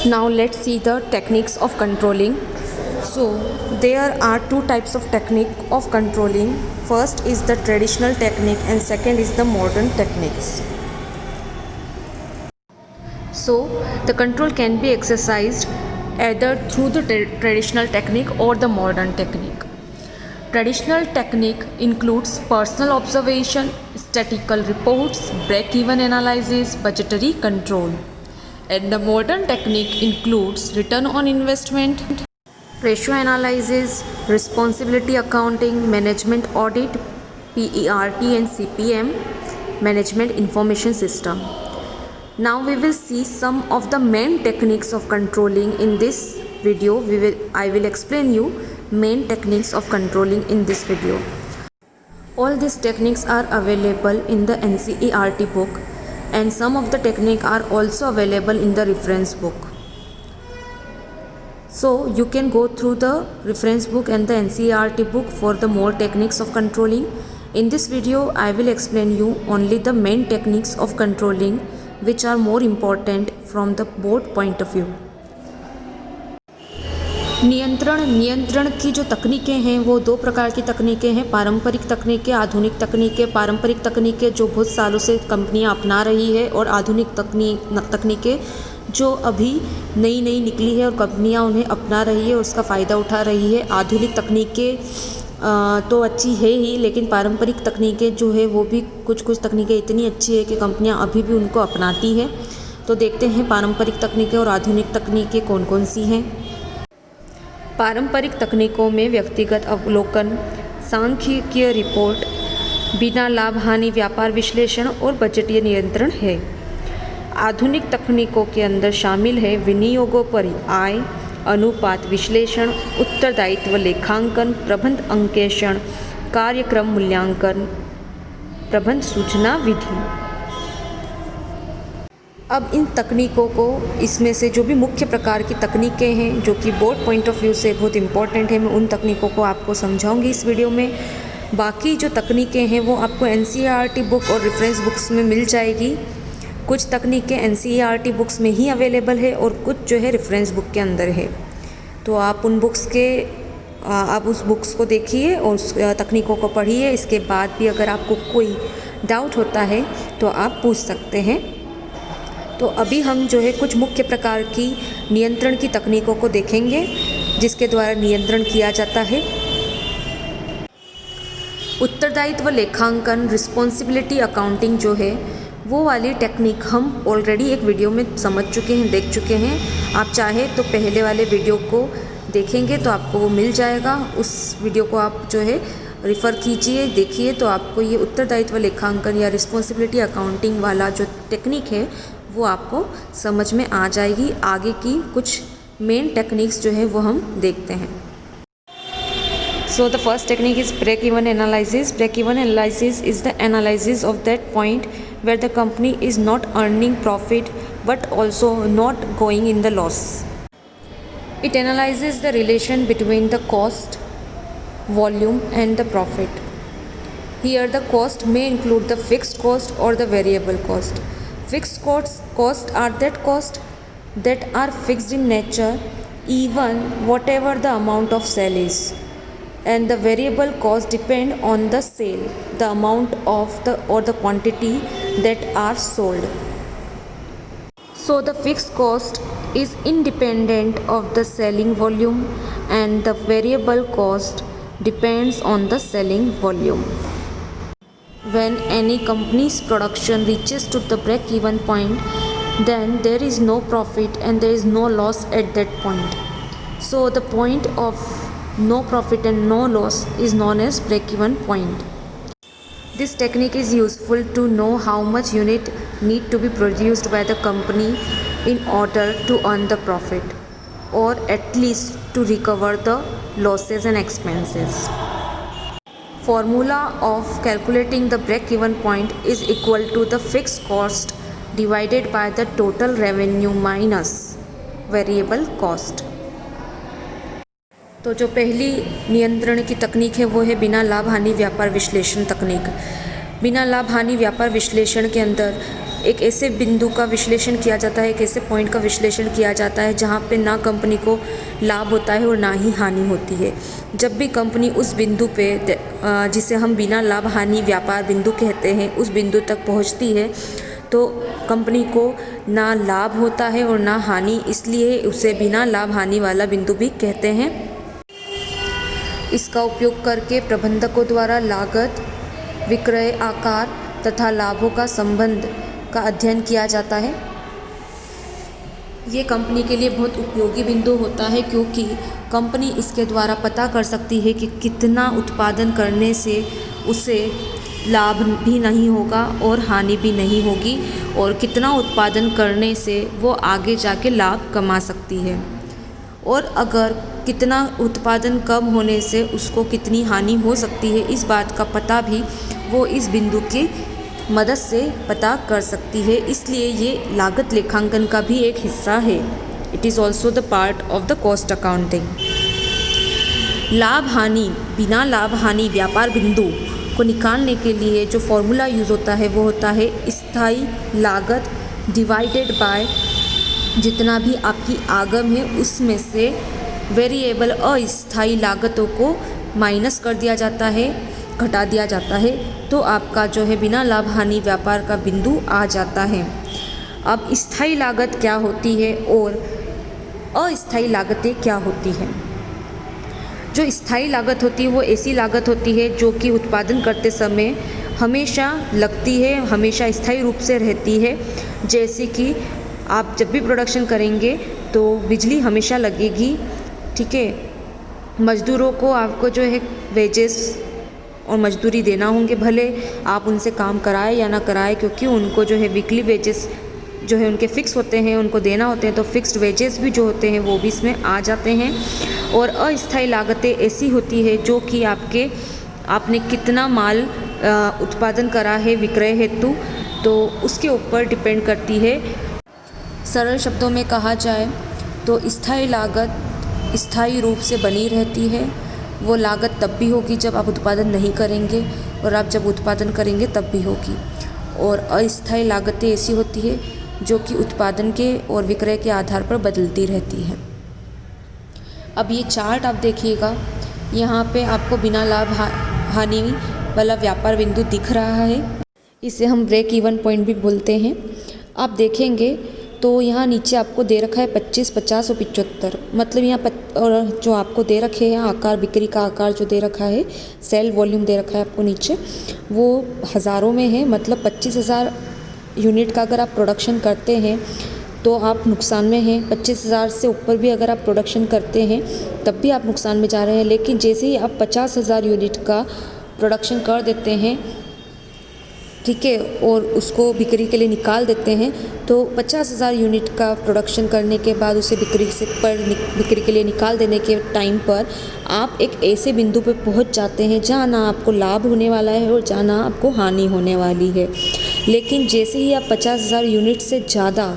Now let's see the techniques of controlling. So there are two types of technique of controlling. First is the traditional technique and second is the modern techniques. So the control can be exercised either through the traditional technique or the modern technique. Traditional technique includes personal observation, statistical reports, break-even analysis, budgetary control. And the modern technique includes return on investment, ratio analysis, responsibility accounting, management audit, PERT and CPM, management information system. Now we will see some of the main techniques of controlling in this video. I will explain you main techniques of controlling in this video. All these techniques are available in the NCERT book and some of the techniques are also available in the reference book. So you can go through the reference book and the NCERT book for the more techniques of controlling. In this video I will explain you only the main techniques of controlling which are more important from the board point of view. नियंत्रण की जो तकनीकें हैं वो दो प्रकार की तकनीकें हैं, पारंपरिक तकनीकें, आधुनिक तकनीकें। पारंपरिक तकनीकें जो बहुत सालों से कंपनियां अपना रही है और आधुनिक तकनीकें जो अभी नई निकली है और कंपनियां उन्हें अपना रही है और उसका फ़ायदा उठा रही है। आधुनिक तकनीकें तो अच्छी है ही, लेकिन पारंपरिक तकनीकें जो है वो भी कुछ तकनीकें इतनी अच्छी है कि कंपनियां अभी भी उनको अपनाती है। तो देखते हैं पारंपरिक तकनीकें और आधुनिक तकनीकें कौन कौन सी हैं। पारंपरिक तकनीकों में व्यक्तिगत अवलोकन, सांख्यिकीय रिपोर्ट, बिना लाभ हानि व्यापार विश्लेषण और बजटीय नियंत्रण है। आधुनिक तकनीकों के अंदर शामिल है विनियोगों पर आय अनुपात विश्लेषण, उत्तरदायित्व लेखांकन, प्रबंध अंकेक्षण, कार्यक्रम मूल्यांकन, प्रबंध सूचना विधि। अब इन तकनीकों को, इसमें से जो भी मुख्य प्रकार की तकनीकें हैं जो कि बोर्ड पॉइंट ऑफ व्यू से बहुत इंपॉर्टेंट है, मैं उन तकनीकों को आपको समझाऊंगी इस वीडियो में। बाकी जो तकनीकें हैं वो आपको NCERT बुक और रेफरेंस बुक्स में मिल जाएगी। कुछ तकनीकें NCERT बुक्स में ही अवेलेबल है और कुछ जो है रेफरेंस बुक के अंदर है। तो आप उस बुक्स को देखिए और उस तकनीकों को पढ़िए। इसके बाद भी अगर आपको कोई डाउट होता है तो आप पूछ सकते हैं। तो अभी हम जो है कुछ मुख्य प्रकार की नियंत्रण की तकनीकों को देखेंगे जिसके द्वारा नियंत्रण किया जाता है। उत्तरदायित्व लेखांकन, रिस्पॉन्सिबिलिटी अकाउंटिंग जो है वो वाली टेक्निक हम ऑलरेडी एक वीडियो में समझ चुके हैं, देख चुके हैं। आप चाहे तो पहले वाले वीडियो को देखेंगे तो आपको वो मिल जाएगा। उस वीडियो को आप जो है रिफ़र कीजिए, देखिए, तो आपको ये उत्तरदायित्व लेखांकन या रिस्पॉन्सिबिलिटी अकाउंटिंग वाला जो टेक्निक है वो आपको समझ में आ जाएगी। आगे की कुछ मेन टेक्निक्स जो है वो हम देखते हैं। So the first technique is break-even analysis. Break-even analysis is the analysis of that point where the company is not earning profit but also not going in the loss. It analyzes the relation between the cost, volume and the profit. Here the cost may include the fixed cost or the variable cost. Fixed costs are that costs that are fixed in nature, even whatever the amount of sale is. And the variable costs depend on the sale, the amount of the quantity that are sold. So the fixed cost is independent of the selling volume and the variable cost depends on the selling volume. When any company's production reaches to the break-even point, then there is no profit and there is no loss at that point. So the point of no profit and no loss is known as break-even point. This technique is useful to know how much unit need to be produced by the company in order to earn the profit, or at least to recover the losses and expenses. Formula of calculating the break-even point is equal to the fixed cost divided by the total revenue minus variable cost. तो जो पहली नियंत्रण की तकनीक है वो है बिना लाभ हानि व्यापार विश्लेषण तकनीक। बिना लाभ हानि व्यापार विश्लेषण के अंदर एक ऐसे बिंदु का विश्लेषण किया जाता है, एक ऐसे पॉइंट का विश्लेषण किया जाता है जहाँ पे ना कंपनी को लाभ होता है और ना ही हानि होती है। जब भी कंपनी उस बिंदु पे जिसे हम बिना लाभ हानि व्यापार बिंदु कहते हैं, उस बिंदु तक पहुँचती है तो कंपनी को ना लाभ होता है और ना हानि, इसलिए उसे बिना लाभ हानि वाला बिंदु भी कहते हैं। इसका उपयोग करके प्रबंधकों द्वारा लागत, विक्रय आकार तथा लाभों का संबंध का अध्ययन किया जाता है। ये कंपनी के लिए बहुत उपयोगी बिंदु होता है क्योंकि कंपनी इसके द्वारा पता कर सकती है कि कितना उत्पादन करने से उसे लाभ भी नहीं होगा और हानि भी नहीं होगी, और कितना उत्पादन करने से वो आगे जाके लाभ कमा सकती है, और अगर कितना उत्पादन कम होने से उसको कितनी हानि हो सकती है, इस बात का पता भी वो इस बिंदु की मदद से पता कर सकती है। इसलिए ये लागत लेखांकन का भी एक हिस्सा है। It is also the part of the cost accounting. लाभ हानि, बिना लाभ हानि व्यापार बिंदु को निकालने के लिए जो फॉर्मूला यूज़ होता है वो होता है स्थायी लागत डिवाइडेड बाय जितना भी आपकी आगम है उसमें से वेरिएबल अस्थायी लागतों को माइनस कर दिया जाता है, घटा दिया जाता है, तो आपका जो है बिना लाभ हानि व्यापार का बिंदु आ जाता है। अब स्थायी लागत क्या होती है और अस्थायी लागतें क्या होती हैं? जो स्थायी लागत होती है वो ऐसी लागत होती है जो कि उत्पादन करते समय हमेशा लगती है, हमेशा स्थायी रूप से रहती है। जैसे कि आप जब भी प्रोडक्शन करेंगे तो बिजली हमेशा लगेगी, ठीक है। मज़दूरों को आपको जो है वेजेस और मजदूरी देना होंगे, भले आप उनसे काम कराएं या ना कराएं, क्योंकि उनको जो है वीकली वेजेस जो है उनके फ़िक्स होते हैं, उनको देना होते हैं, तो फिक्स्ड वेजेस भी जो होते हैं वो भी इसमें आ जाते हैं। और अस्थायी लागतें ऐसी होती है जो कि आपने कितना माल उत्पादन करा है विक्रय हेतु, तो उसके ऊपर डिपेंड करती है। सरल शब्दों में कहा जाए तो स्थायी लागत स्थायी रूप से बनी रहती है। वो लागत तब भी होगी जब आप उत्पादन नहीं करेंगे, और आप जब उत्पादन करेंगे तब भी होगी। और अस्थायी लागतें ऐसी होती है जो कि उत्पादन के और विक्रय के आधार पर बदलती रहती है। अब ये चार्ट आप देखिएगा, यहाँ पे आपको बिना लाभ हानि वाला व्यापार बिंदु दिख रहा है। इसे हम ब्रेक इवन पॉइंट भी बोलते हैं। आप देखेंगे तो यहाँ नीचे आपको दे रखा है 25, 50 और 75, मतलब यहाँ और जो आपको दे रखे हैं आकार, बिक्री का आकार जो दे रखा है, सेल वॉल्यूम दे रखा है आपको नीचे, वो हज़ारों में है। मतलब 25,000 यूनिट का अगर आप प्रोडक्शन करते हैं तो आप नुकसान में हैं। 25,000 से ऊपर भी अगर आप प्रोडक्शन करते हैं तब भी आप नुकसान में जा रहे हैं। लेकिन जैसे ही आप 50,000 यूनिट का प्रोडक्शन कर देते हैं, ठीक है, और उसको बिक्री के लिए निकाल देते हैं, तो 50,000 यूनिट का प्रोडक्शन करने के बाद उसे बिक्री के लिए निकाल देने के टाइम पर आप एक ऐसे बिंदु पर पहुंच जाते हैं जहां ना आपको लाभ होने वाला है और जहां ना आपको हानि होने वाली है। लेकिन जैसे ही आप 50,000 यूनिट से ज़्यादा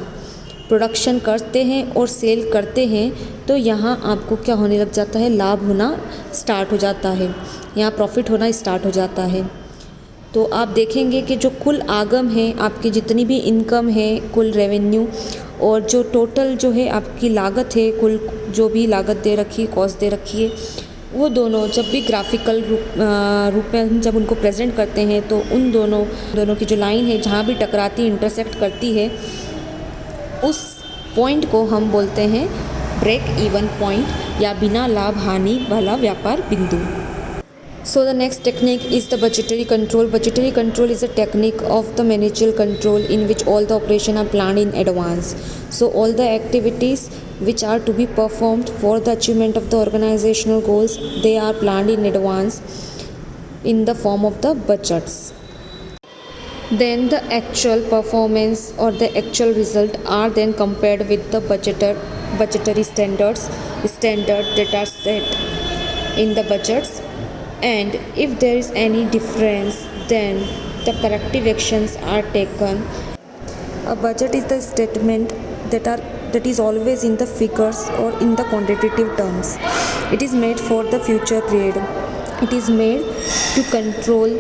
प्रोडक्शन करते हैं और सेल करते हैं तो यहाँ आपको क्या होने लग जाता है, लाभ होना स्टार्ट हो जाता है, यहाँ प्रॉफिट होना स्टार्ट हो जाता है। तो आप देखेंगे कि जो कुल आगम है, आपकी जितनी भी इनकम है, कुल रेवेन्यू, और जो टोटल जो है आपकी लागत है, कुल जो भी लागत दे रखी है, कॉस्ट दे रखी है, वो दोनों जब भी ग्राफिकल रूप में हम जब उनको प्रेजेंट करते हैं तो उन दोनों की जो लाइन है जहाँ भी टकराती, इंटरसेक्ट करती है, उस पॉइंट को हम बोलते हैं ब्रेक इवन पॉइंट या बिना लाभ हानि वाला व्यापार बिंदु। So the next technique is the budgetary control. Budgetary control is a technique of the managerial control in which all the operations are planned in advance. So all the activities which are to be performed for the achievement of the organizational goals, they are planned in advance in the form of the budgets. Then the actual performance or the actual result are then compared with the budgetary standards that are set in the budgets. And if there is any difference, then the corrective actions are taken. A budget is the statement that is always in the figures or in the quantitative terms. It is made for the future period. It is made to control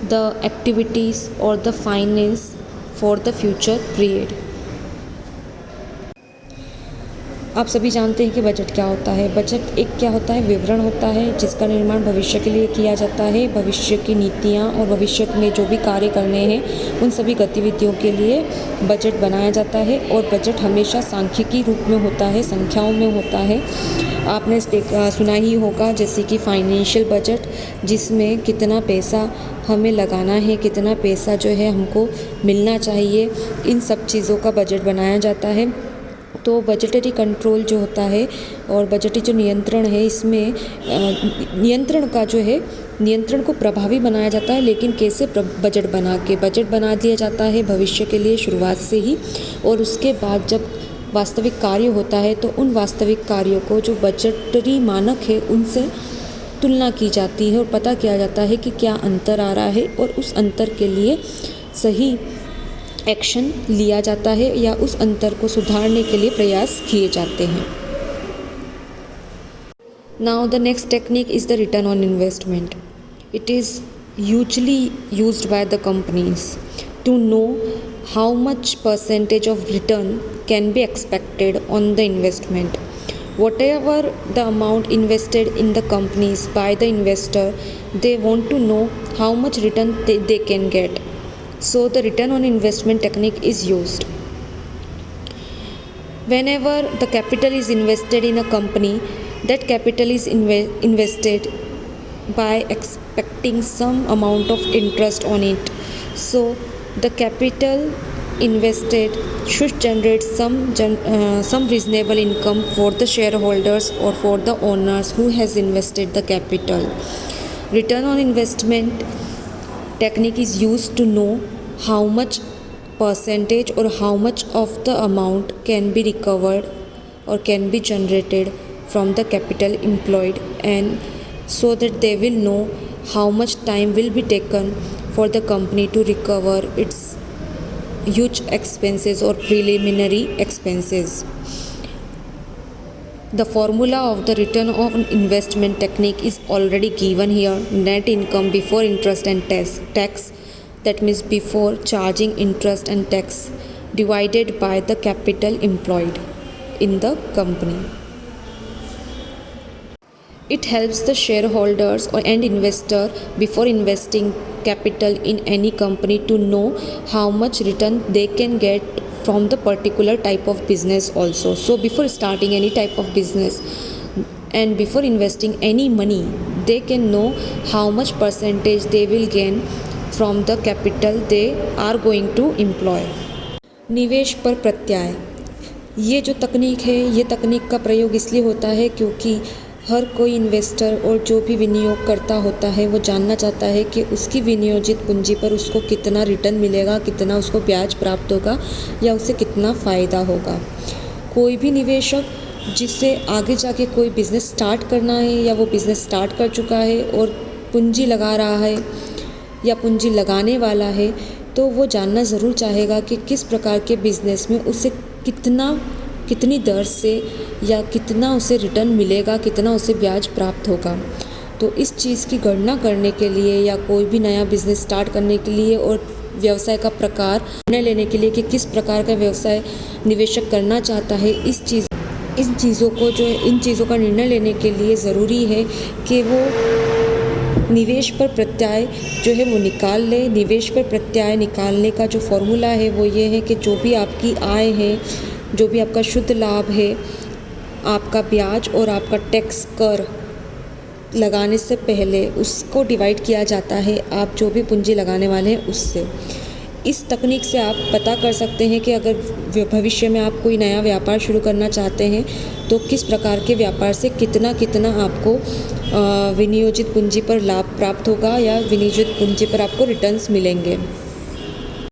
the activities or the finance for the future period। आप सभी जानते हैं कि budget क्या होता है। Budget एक क्या होता है, विवरण होता है जिसका निर्माण भविष्य के लिए किया जाता है। भविष्य की नीतियाँ और भविष्य में जो भी कार्य करने हैं उन सभी गतिविधियों के लिए बजट बनाया जाता है। और बजट हमेशा सांख्यिकी रूप में होता है, संख्याओं में होता है। आपने सुना ही होगा जैसे कि फाइनेंशियल बजट, जिसमें कितना पैसा हमें लगाना है, कितना पैसा जो है हमको मिलना चाहिए, इन सब चीज़ों का बजट बनाया जाता है। तो बजटरी कंट्रोल जो होता है और बजटरी जो नियंत्रण है, इसमें नियंत्रण को प्रभावी बनाया जाता है। लेकिन कैसे? बजट बना दिया जाता है भविष्य के लिए शुरुआत से ही। और उसके बाद जब वास्तविक कार्य होता है तो उन वास्तविक कार्यों को जो बजटरी मानक है उनसे तुलना की जाती है और पता किया जाता है कि क्या अंतर आ रहा है, और उस अंतर के लिए सही एक्शन लिया जाता है या उस अंतर को सुधारने के लिए प्रयास किए जाते हैं। Now the next technique is the return on investment. It is usually used by the companies to know how much percentage of return can be expected on the investment. Whatever the amount invested in the companies by the investor, they want to know how much return they can get. So the return on investment technique is used. Whenever the capital is invested in a company, that capital is invested by expecting some amount of interest on it. So the capital invested should generate some reasonable income for the shareholders or for the owners who has invested the capital. Return on investment technique is used to know how much percentage or how much of the amount can be recovered or can be generated from the capital employed, and so that they will know how much time will be taken for the company to recover its huge expenses or preliminary expenses. The formula of the return on investment technique is already given here. Net income before interest and tax, that means before charging interest and tax, divided by the capital employed in the company. It helps the shareholders and investor before investing capital in any company to know how much return they can get from the particular type of business also. So before starting any type of business and before investing any money, they can know how much percentage they will gain from the capital they are going to employ. निवेश पर प्रत्याय, ये जो तकनीक है, ये तकनीक का प्रयोग इसलिए होता है क्योंकि हर कोई इन्वेस्टर और जो भी विनियोग करता होता है वो जानना चाहता है कि उसकी विनियोजित पूंजी पर उसको कितना रिटर्न मिलेगा, कितना उसको ब्याज प्राप्त होगा या उसे कितना फ़ायदा होगा। कोई भी निवेशक जिससे आगे जाके कोई बिज़नेस स्टार्ट करना है या वो बिज़नेस स्टार्ट कर चुका है और पूंजी लगा रहा है या पूंजी लगाने वाला है, तो वो जानना ज़रूर चाहेगा कि किस प्रकार के बिज़नेस में उसे कितनी दर से या कितना उसे रिटर्न मिलेगा, कितना उसे ब्याज प्राप्त होगा। तो इस चीज़ की गणना करने के लिए या कोई भी नया बिज़नेस स्टार्ट करने के लिए और व्यवसाय का प्रकार निर्णय लेने के लिए कि किस प्रकार का व्यवसाय निवेशक करना चाहता है, इन चीज़ों का निर्णय लेने के लिए ज़रूरी है कि वो निवेश पर प्रत्याय जो है वो निकाल ले। निवेश पर प्रत्याय निकालने का जो फॉर्मूला है वो ये है कि जो भी आपकी आय है, जो भी आपका शुद्ध लाभ है, आपका ब्याज और आपका टैक्स कर लगाने से पहले उसको डिवाइड किया जाता है आप जो भी पूंजी लगाने वाले हैं उससे। इस तकनीक से आप पता कर सकते हैं कि अगर भविष्य में आप कोई नया व्यापार शुरू करना चाहते हैं तो किस प्रकार के व्यापार से कितना आपको विनियोजित पूंजी पर लाभ प्राप्त होगा या विनियोजित पूंजी पर आपको रिटर्न्स मिलेंगे।